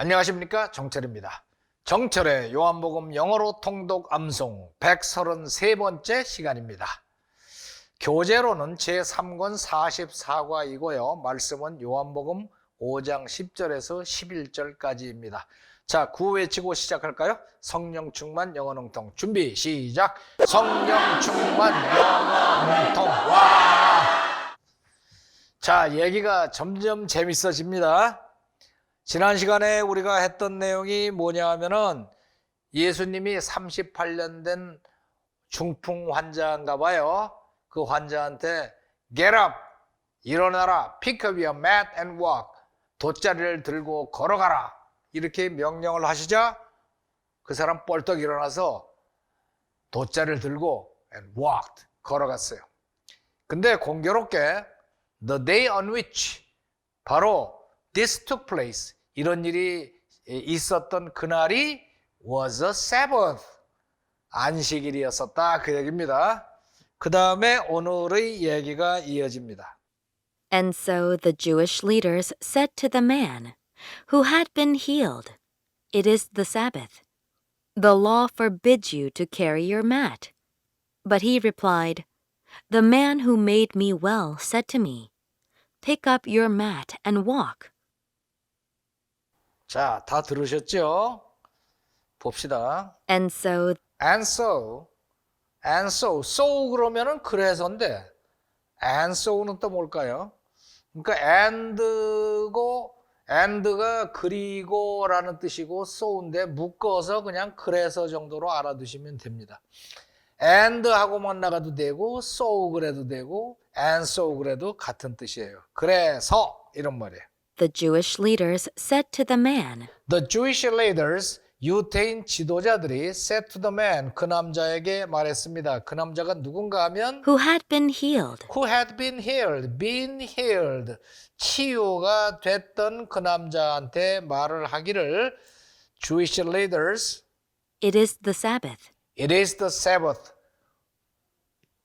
안녕하십니까, 정철입니다. 정철의 요한복음 영어로 통독 암송 133번째 시간입니다. 교재로는 제3권 44과이고요. 말씀은 요한복음 5장 10절에서 11절까지입니다. 자, 구호 외치고 시작할까요? 성령 충만 영어 능통 준비 시작. 성령 충만 영어 능통. 와! 자, 얘기가 점점 재밌어집니다. 지난 시간에 우리가 했던 내용이 뭐냐 하면은 예수님이 38년 된 중풍 환자인가 봐요. 그 환자한테 Get up, 일어나라, pick up your mat and walk, 돗자리를 들고 걸어가라, 이렇게 명령을 하시자 그 사람 뻘떡 일어나서 돗자리를 들고 and walked, 걸어갔어요. 근데 공교롭게 the day on which, 바로 this took place, 이런 일이 있었던 그날이 was a Sabbath, 안식일이었었다, 그 얘기입니다. 그 다음에 오늘의 얘기가 이어집니다. And so the Jewish leaders said to the man who had been healed, "It is the Sabbath. The law forbids you to carry your mat." But he replied, "The man who made me well said to me, 'Pick up your mat and walk.'" 자, 다 들으셨죠? 봅시다. And so so 그러면은 그래서인데, and so는 또 뭘까요? 그러니까 and가 그리고라는 뜻이고 so인데 묶어서 그냥 그래서 정도로 알아두시면 됩니다. and 하고만 나가도 되고 so 그래도 되고 and so 그래도 같은 뜻이에요. 그래서 이런 말이에요. the Jewish leaders said to the man, The Jewish leaders, 유대인 지도자들이 said to the man, 그 남자에게 말했습니다. 그 남자가 누군가 하면 who had been healed, who had been healed, 치유가 됐던 그 남자한테 말을 하기를 Jewish leaders, "It is the Sabbath. it is the Sabbath.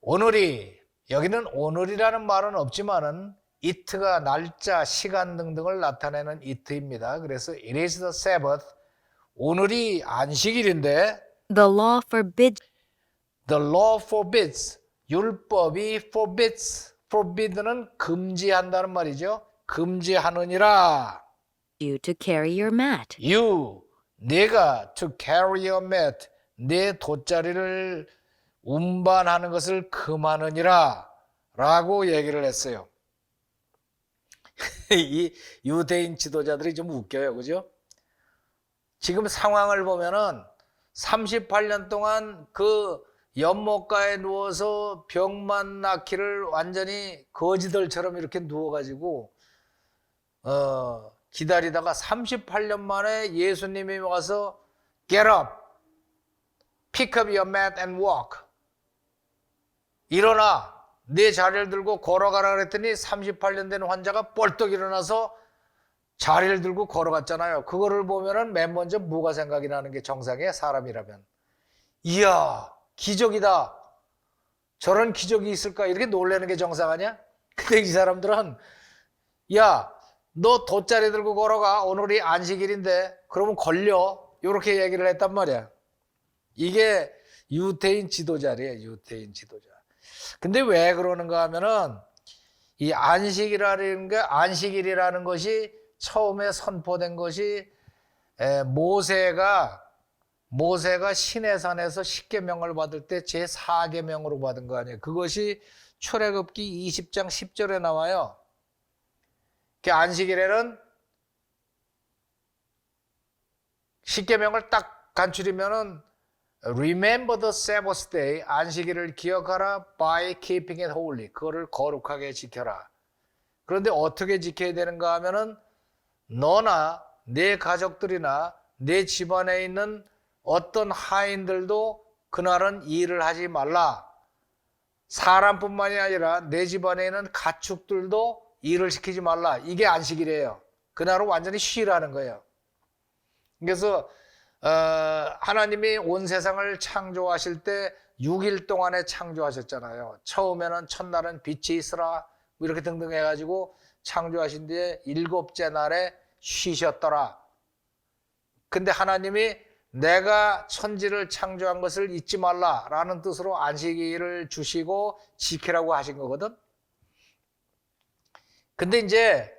오늘이, 여기는 오늘이라는 말은 없지만은 it가 날짜, 시간 등등을 나타내는 it입니다. 그래서 it is the Sabbath. 오늘이 안식일인데 The law forbids the law forbids. 율법이 forbid는 금지한다는 말이죠. 금지하느니라. you to carry your mat." 네가 to carry your mat, 내 돗자리를 운반하는 것을 금하느니라 라고 얘기를 했어요. 이 유대인 지도자들이 좀 웃겨요, 그죠? 지금 상황을 보면은 38년 동안 그 연못가에 누워서 병만 낫기를 완전히 거지들처럼 이렇게 누워가지고 기다리다가 38년 만에 예수님이 와서 Get up, pick up your mat and walk, 일어나, 내 자리를 들고 걸어가라 그랬더니 38년 된 환자가 뻘떡 일어나서 자리를 들고 걸어갔잖아요. 그거를 보면은 맨 먼저 뭐가 생각이 나는 게 정상이에요, 사람이라면. 이야, 기적이다. 저런 기적이 있을까? 이렇게 놀라는 게 정상 아니야? 근데 이 사람들은 야, 너 돗자리 들고 걸어가. 오늘이 안식일인데 그러면 걸려. 이렇게 얘기를 했단 말이야. 이게 유대인 지도자래요, 유대인 지도자. 근데 왜 그러는가 하면은 이 안식일이라는 것이 처음에 선포된 것이 모세가 시내산에서 10계명을 받을 때 제4계명으로 받은 거 아니에요. 그것이 출애굽기 20장 10절에 나와요. 그 안식일에는 10계명을 딱 간추리면은 Remember the Sabbath day, 안식일을 기억하라, by keeping it holy, 그거를 거룩하게 지켜라. 그런데 어떻게 지켜야 되는가 하면은 너나 내 가족들이나 내 집안에 있는 어떤 하인들도 그날은 일을 하지 말라. 사람뿐만이 아니라 내 집안에 있는 가축들도 일을 시키지 말라. 이게 안식일이에요. 그날은 완전히 쉬라는 거예요. 그래서 하나님이 온 세상을 창조하실 때 6일 동안에 창조하셨잖아요. 처음에는 첫날은 빛이 있으라 이렇게 등등 해가지고 창조하신 뒤에 7째 날에 쉬셨더라. 근데 하나님이 내가 천지를 창조한 것을 잊지 말라라는 뜻으로 안식일을 주시고 지키라고 하신 거거든. 근데 이제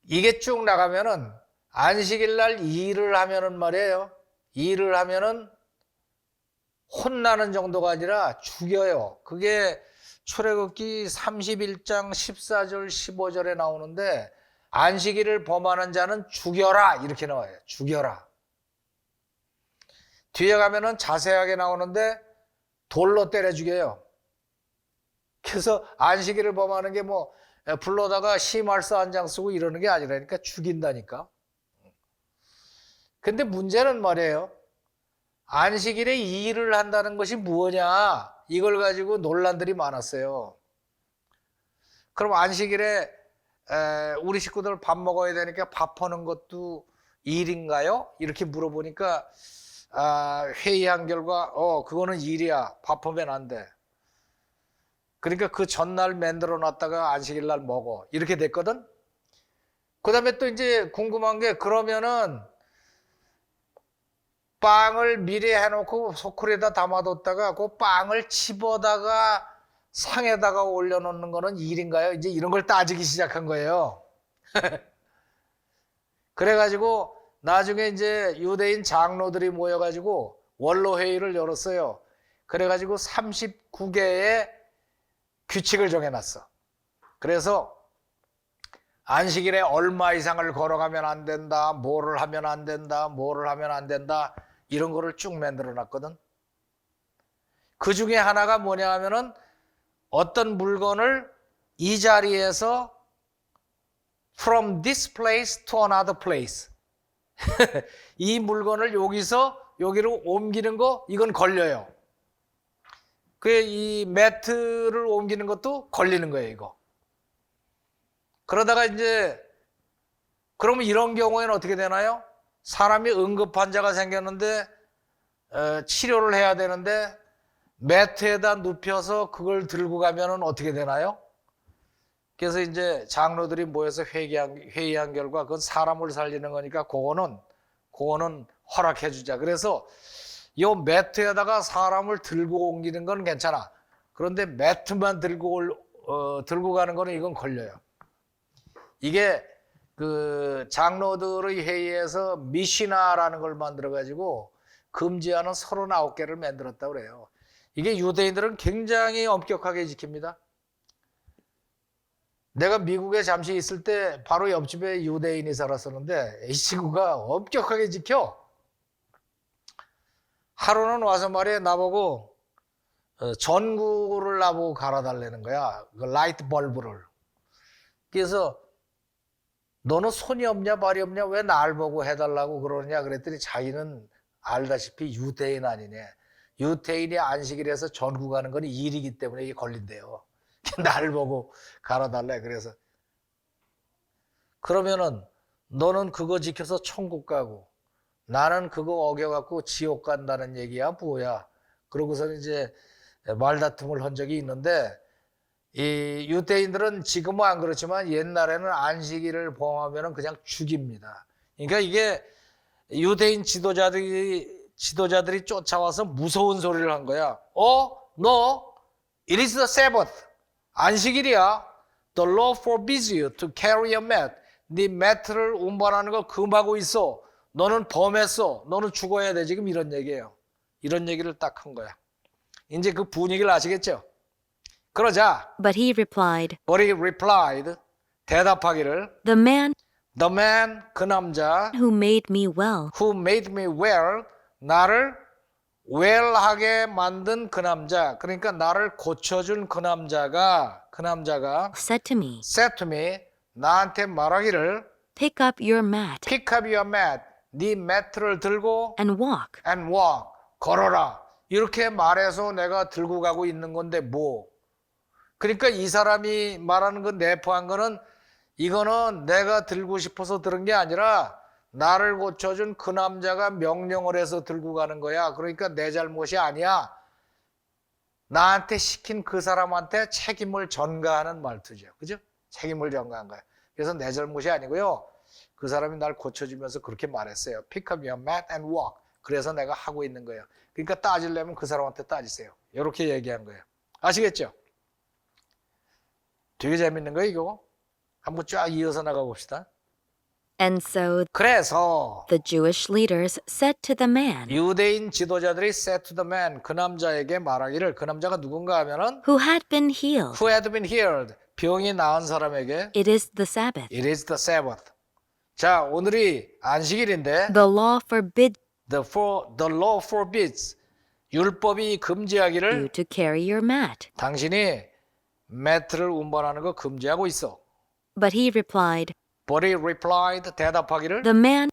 이게 쭉 나가면은 안식일 날 일을 하면은 말이에요. 일을 하면은 혼나는 정도가 아니라 죽여요. 그게 출애굽기 31장 14절 15절에 나오는데 안식일을 범하는 자는 죽여라 이렇게 나와요. 죽여라. 뒤에 가면은 자세하게 나오는데 돌로 때려 죽여요. 그래서 안식일을 범하는 게 뭐 불러다가 심할서 한 장 쓰고 이러는 게 아니라니까 죽인다니까. 근데 문제는 말이에요. 안식일에 일을 한다는 것이 무엇냐? 이걸 가지고 논란들이 많았어요. 그럼 안식일에 우리 식구들 밥 먹어야 되니까 밥하는 것도 일인가요? 이렇게 물어보니까 회의한 결과 그거는 일이야. 밥하면 안 돼. 그러니까 그 전날 만들어 놨다가 안식일 날 먹어. 이렇게 됐거든. 그 다음에 또 이제 궁금한 게 그러면은 빵을 미리 해놓고 소쿠리에다 담아뒀다가 그 빵을 집어다가 상에다가 올려놓는 거는 일인가요? 이제 이런 걸 따지기 시작한 거예요. 그래가지고 나중에 이제 유대인 장로들이 모여가지고 원로회의를 열었어요. 그래가지고 39개의 규칙을 정해놨어. 그래서 안식일에 얼마 이상을 걸어가면 안 된다, 뭐를 하면 안 된다, 뭐를 하면 안 된다, 이런 거를 쭉 만들어 놨거든. 그 중에 하나가 뭐냐 하면은 어떤 물건을 이 자리에서 from this place to another place 이 물건을 여기서 여기로 옮기는 거 이건 걸려요. 이 매트를 옮기는 것도 걸리는 거예요, 이거. 그러다가 이제 그러면 이런 경우에는 어떻게 되나요? 사람이 응급 환자가 생겼는데 치료를 해야 되는데 매트에다 눕혀서 그걸 들고 가면은 어떻게 되나요? 그래서 이제 장로들이 모여서 회의한 결과 그건 사람을 살리는 거니까 그거는 허락해 주자. 그래서 이 매트에다가 사람을 들고 옮기는 건 괜찮아. 그런데 매트만 들고 가는 거는 이건 걸려요. 이게 그 장로들의 회의에서 미시나라는 걸 만들어 가지고 금지하는 39개를 만들었다고 그래요. 이게 유대인들은 굉장히 엄격하게 지킵니다. 내가 미국에 잠시 있을 때 바로 옆집에 유대인이 살았었는데 이 친구가 엄격하게 지켜. 하루는 와서 말이야 나보고 전구를 나보고 갈아달라는 거야. 그 라이트 벌브를. 그래서 너는 손이 없냐 발이 없냐 왜 날 보고 해달라고 그러냐 그랬더니 자기는 알다시피 유대인 아니네. 유대인이 안식일에서 전구 가는 건 일이기 때문에 이게 걸린대요. 날 보고 갈아달래. 그래서 그러면은 너는 그거 지켜서 천국 가고 나는 그거 어겨갖고 지옥 간다는 얘기야 뭐야. 그러고서 이제 말다툼을 한 적이 있는데 이 유대인들은 지금은 안 그렇지만 옛날에는 안식일을 범하면 그냥 죽입니다. 그러니까 이게 유대인 지도자들이 쫓아와서 무서운 소리를 한 거야. 너 it is the Sabbath. 안식일이야. The law forbids you to carry a mat. 네 매트를 운반하는 거 금하고 있어. 너는 범했어. 너는 죽어야 돼. 지금 이런 얘기예요. 이런 얘기를 딱 한 거야. 이제 그 분위기를 아시겠죠? 그러자 But he replied, 대답하기를 The man 그 남자 who made me well who made me well 나를 well하게 만든 그 남자 그러니까 나를 고쳐준 그 남자가 said to me, said to me 나한테 말하기를 Pick up your mat pick up your mat 네 매트를 들고 and walk. 걸어라 이렇게 말해서 내가 들고 가고 있는 건데 뭐 그러니까 이 사람이 말하는 그 내포한 거는 이거는 내가 들고 싶어서 들은 게 아니라 나를 고쳐준 그 남자가 명령을 해서 들고 가는 거야. 그러니까 내 잘못이 아니야. 나한테 시킨 그 사람한테 책임을 전가하는 말투죠. 그죠? 책임을 전가한 거야. 그래서 내 잘못이 아니고요. 그 사람이 날 고쳐주면서 그렇게 말했어요. Pick up your mat and walk. 그래서 내가 하고 있는 거예요. 그러니까 따지려면 그 사람한테 따지세요. 이렇게 얘기한 거예요. 아시겠죠? 되게 재밌는 거예요, 이거. 한번 쫙 이어서 나가 봅시다. And so 그래서 the Jewish leaders said to the man 유대인 지도자들이 said to the man, 그 남자에게 말하기를, 그 남자가 누군가 하면은 who had been healed, who had been healed, 병이 나은 사람에게 it is the Sabbath. it is the Sabbath. 자, 오늘이 안식일인데 The law forbids the law forbids, 율법이 you 금지하기를 to carry your mat. 당신이 매트를 운반하는 거 금지하고 있어. But he replied, But he replied, 대답하기를 the man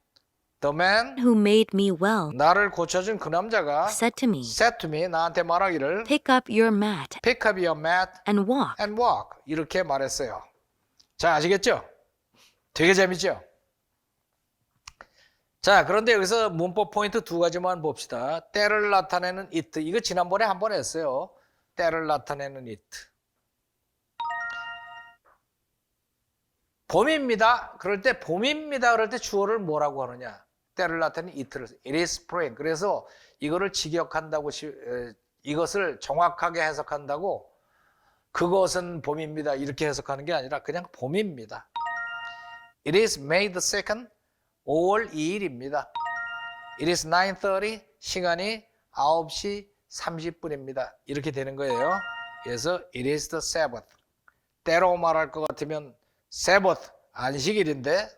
the man, who made me well 나를 고쳐준 그 남자가 said to me, said to me, 나한테 말하기를 pick up your mat pick up your mat and walk. and walk. 이렇게 말했어요. 자, 아시겠죠? 되게 재밌죠? 자, 그런데 여기서 문법 포인트 두 가지만 봅시다. 때를 나타내는 it. 이거 지난번에 한 번 했어요. 때를 나타내는 it. 봄입니다. 그럴 때 봄입니다. 그럴 때 주어를 뭐라고 하느냐? 때를 나타내는 it를. It is spring. 그래서 이거를 직역한다고, 이것을 정확하게 해석한다고 그것은 봄입니다. 이렇게 해석하는 게 아니라 그냥 봄입니다. It is May the 2nd. 5월 2일입니다. It is 9:30. 시간이 9시 30분입니다. 이렇게 되는 거예요. 그래서 it is the Sabbath. 때로 말할 것 같으면 Sabbath, 안식일인데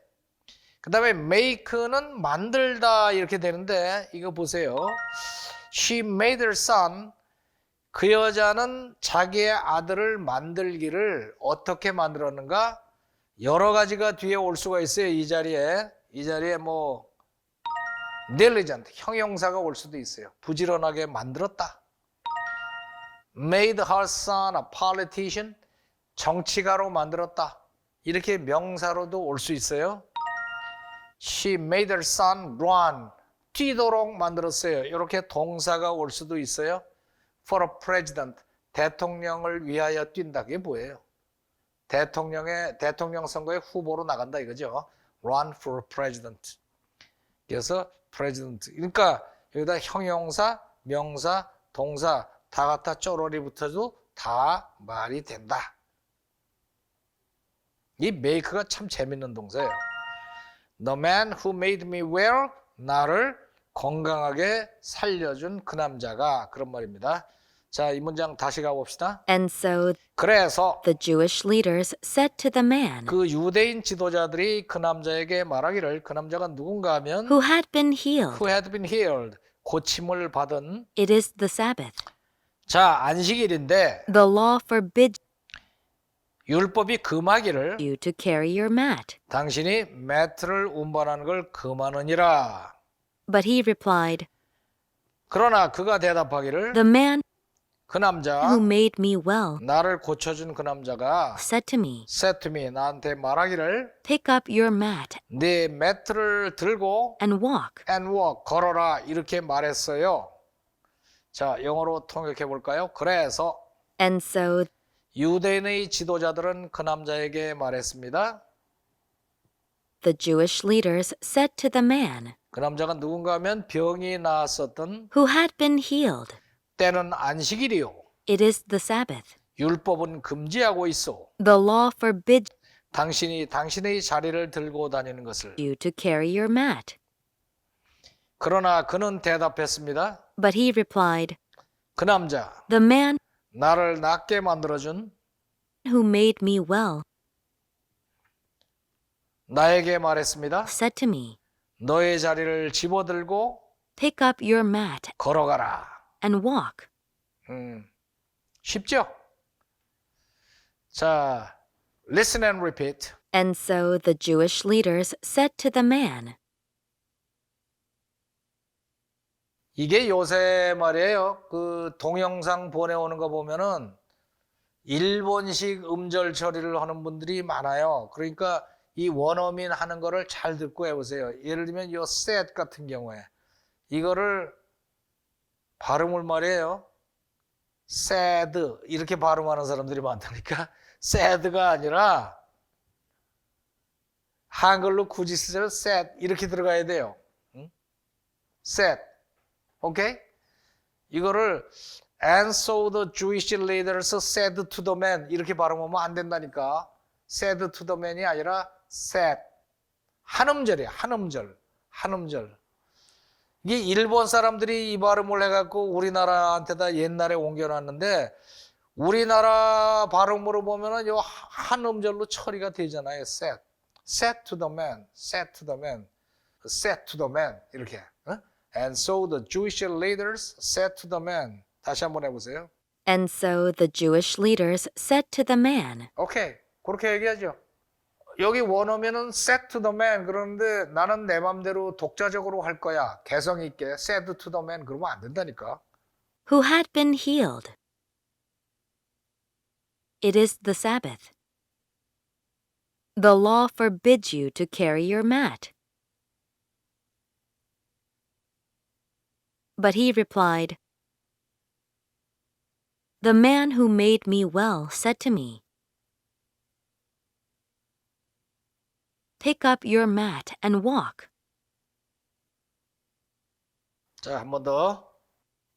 그 다음에 make는 만들다 이렇게 되는데 이거 보세요. She made her son. 그 여자는 자기의 아들을 만들기를 어떻게 만들었는가? 여러 가지가 뒤에 올 수가 있어요. 이 자리에 뭐 diligent, 형용사가 올 수도 있어요. 부지런하게 만들었다. Made her son a politician. 정치가로 만들었다. 이렇게 명사로도 올 수 있어요. She made her son run. 뛰도록 만들었어요. 이렇게 동사가 올 수도 있어요. For a president. 대통령을 위하여 뛴다. 그게 뭐예요? 대통령 선거에 후보로 나간다 이거죠. Run for president. 그래서 president. 그러니까 여기다 형용사, 명사, 동사 다 갖다 쪼러리 붙어도 다 말이 된다. 이 make가 참 재밌는 동사예요. The man who made me well, 나를 건강하게 살려준 그 남자가, 그런 말입니다. 자, 이 문장 다시 가봅시다. And so 그래서 the Jewish leaders said to the man 그 유대인 지도자들이 그 남자에게 말하기를, 그 남자가 누군가 하면 who had been healed, who had been healed, 고침을 받은. it is the Sabbath. 자, 안식일인데 The law forbids 율법이 금하기를 you to carry your mat. 당신이 매트를 운반하는 걸 금하느니라. But he replied, 그러나 그가 대답하기를 the man 그 남자, who made me well 나를 고쳐준 그 남자가 said to me, said to me, 나한테 말하기를 pick up your mat 네 매트를 들고 and walk. and walk, 걸어라 이렇게 말했어요. 자, 영어로 통역해 볼까요? 그래서 And so 유대인의 지도자들은 그 남자에게 말했습니다. the Jewish leaders said to the man 그 남자가 누군가 하면 병이 나았었던, who had been healed, 때는 안식일이요. it is the Sabbath. 율법은 금지하고 있어. The law forbids 당신이 당신의 자리를 들고 다니는 것을. you to carry your mat. 그러나 그는 대답했습니다. But he replied, 그 남자, the man 나를 낫게 만들어준 who made me well 나에게 말했습니다. said to me, 너의 자리를 집어들고 pick up your mat 걸어가라. and walk. 쉽죠? 자, listen and repeat. And so the Jewish leaders said to the man, 이게 요새 말이에요. 그 동영상 보내오는 거 보면은 일본식 음절 처리를 하는 분들이 많아요. 그러니까 이 원어민 하는 거를 잘 듣고 해보세요. 예를 들면 요 sad 같은 경우에 이거를 발음을 말이에요. sad 이렇게 발음하는 사람들이 많다니까 sad가 아니라 한글로 굳이 쓰자면 said 이렇게 들어가야 돼요. 응? said. 오케이? 이거를 and so the Jewish leaders said to the man 이렇게 발음하면 안 된다니까. said to the man이 아니라 said. 한음절이에요. 한음절. 이게 일본 사람들이 이 발음을 해갖고 우리나라한테다 옛날에 옮겨놨는데 우리나라 발음으로 보면은 요 한음절로 처리가 되잖아요. said. said to the man. said to the man. said to the man. 이렇게. 어? And so the Jewish leaders said to the man. 다시 한번 해보세요. And so the Jewish leaders said to the man. 오케이. 그렇게 얘기하죠. 여기 원어면은 said to the man 그러는데 나는 내 맘대로 독자적으로 할 거야. 개성 있게 said to the man 그러면 안 된다니까. Who had been healed. It is the Sabbath. The law forbids you to carry your mat. But he replied, The man who made me well said to me, Pick up your mat and walk. 자, 한 번 더.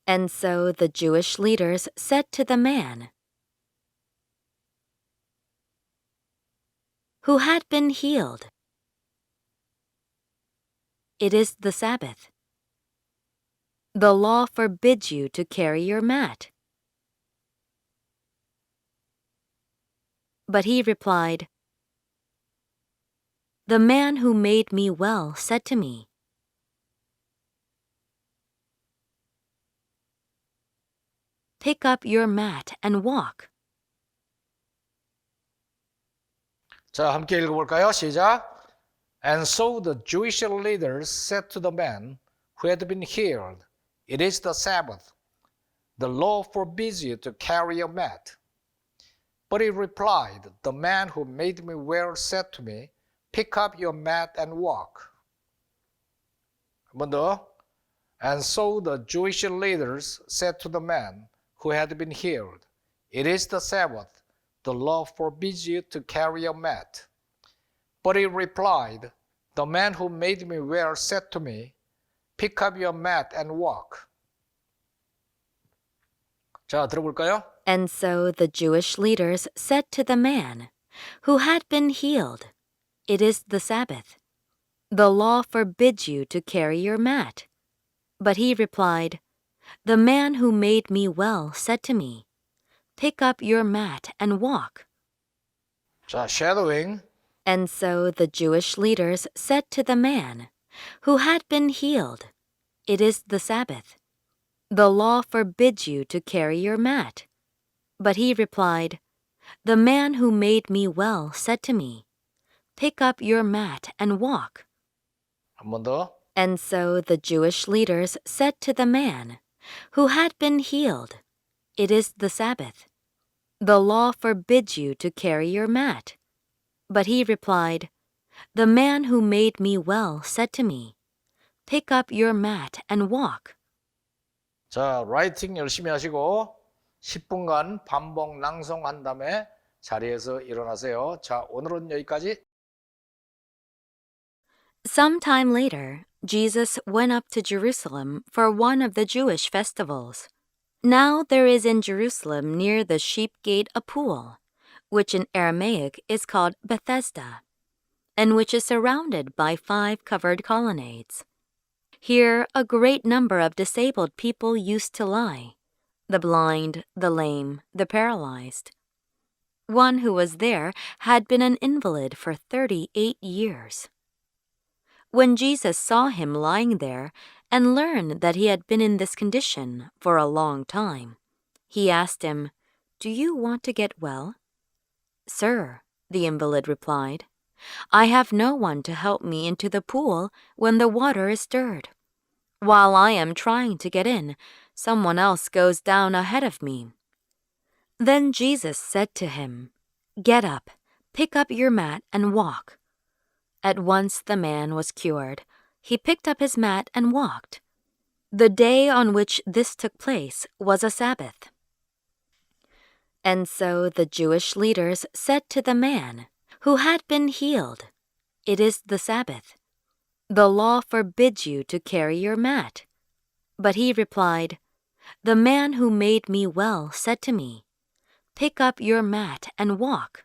And so the Jewish leaders said to the man, who had been healed, It is the Sabbath. The law forbids you to carry your mat. But he replied, The man who made me well said to me, Pick up your mat and walk. 자, 함께 읽어볼까요? 시작. And so the Jewish leaders said to the man who had been healed, It is the Sabbath. The law forbids you to carry a mat. But he replied, The man who made me well said to me, Pick up your mat and walk. 한 번 더. And so the Jewish leaders said to the man who had been healed, It is the Sabbath. The law forbids you to carry a mat. But he replied, The man who made me well said to me, Pick up your mat and walk. 자, 들어볼까요? And so the Jewish leaders said to the man who had been healed, It is the Sabbath. The law forbids you to carry your mat. But he replied, The man who made me well said to me, Pick up your mat and walk. 자, shadowing. And so the Jewish leaders said to the man who had been healed, It is the Sabbath. The law forbids you to carry your mat. But he replied, The man who made me well said to me, Pick up your mat and walk. 한 번 더. And so the Jewish leaders said to the man who had been healed, It is the Sabbath. The law forbids you to carry your mat. But he replied, The man who made me well said to me, Pick up your mat and walk. 자, 라이팅 열심히 하시고 10분간 반복 낭송한 다음에 자리에서 일어나세요. 자, 오늘은 여기까지. Some time later, Jesus went up to Jerusalem for one of the Jewish festivals. Now there is in Jerusalem near the sheep gate a pool, which in Aramaic is called Bethesda, and which is surrounded by 5 covered colonnades. Here a great number of disabled people used to lie, the blind, the lame, the paralyzed. One who was there had been an invalid for 38 years. When Jesus saw him lying there and learned that he had been in this condition for a long time, he asked him, Do you want to get well? Sir, the invalid replied, I have no one to help me into the pool when the water is stirred. While I am trying to get in, someone else goes down ahead of me. Then Jesus said to him, Get up, pick up your mat and walk. At once the man was cured. He picked up his mat and walked. The day on which this took place was a Sabbath. And so the Jewish leaders said to the man who had been healed, It is the Sabbath. The law forbids you to carry your mat. But he replied, The man who made me well said to me, Pick up your mat and walk.